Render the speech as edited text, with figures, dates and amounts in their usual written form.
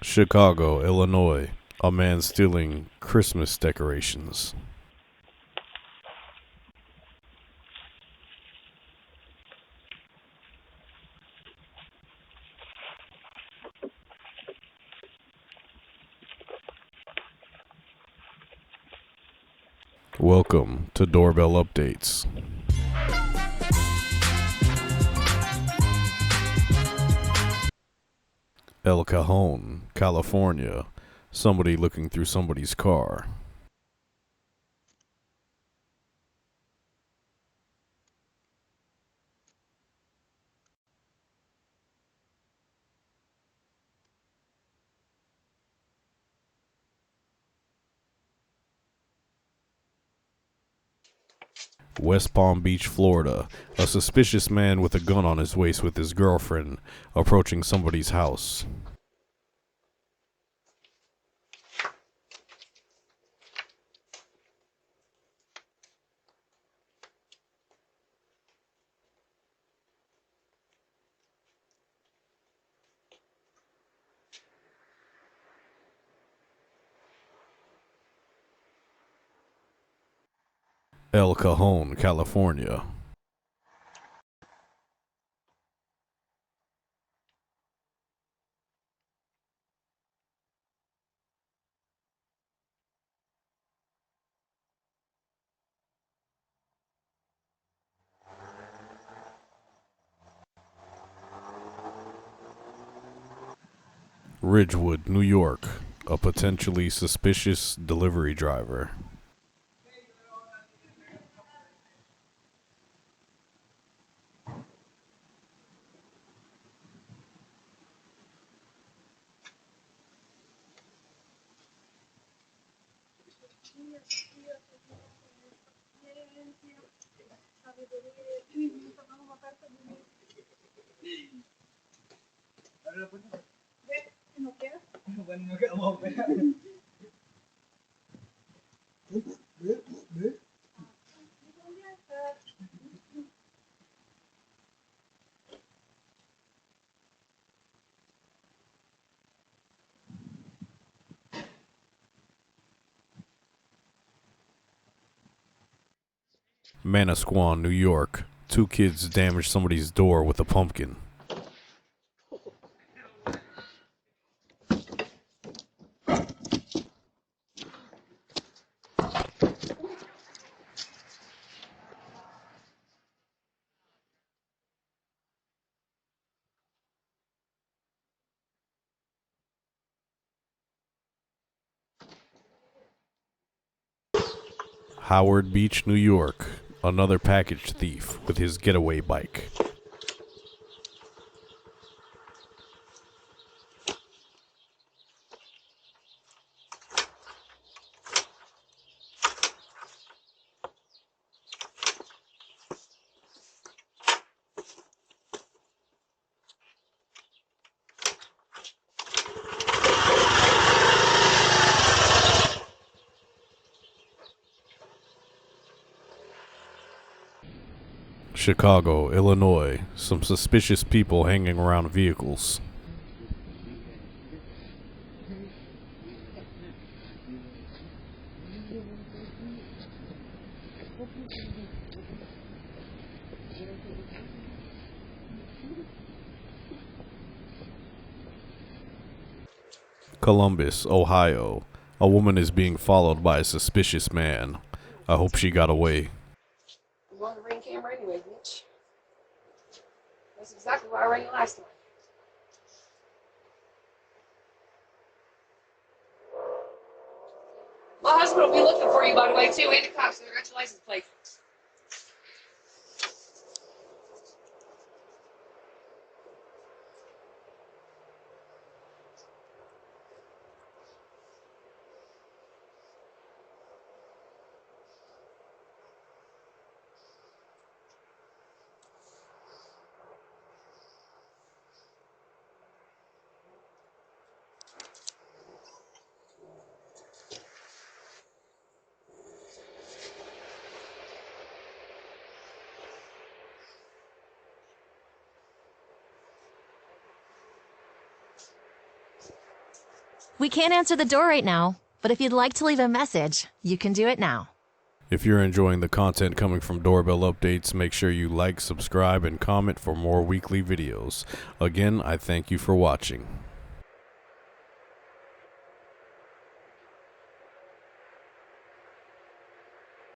Chicago, Illinois. A man stealing Christmas decorations. Welcome to Doorbell Updates. El Cajon, California. Somebody looking through somebody's car. West Palm Beach, Florida. A suspicious man with a gun on his waist with his girlfriend approaching somebody's house. El Cajon, California. Ridgewood, New York. A potentially suspicious delivery driver. Manasquan, New York. Two kids damaged somebody's door with a pumpkin. Howard Beach, New York. Another package thief with his getaway bike. Chicago, Illinois. Some suspicious people hanging around vehicles. Columbus, Ohio. A woman is being followed by a suspicious man. I hope she got away. You on the ring camera anyway, bitch. That's exactly why I rang you last time. My husband will be looking for you, by the way, too, and the cops. So I got your license plate. We can't answer the door right now, but if you'd like to leave a message, you can do it now. If you're enjoying the content coming from Doorbell Updates, make sure you like, subscribe, and comment for more weekly videos. Again, I thank you for watching.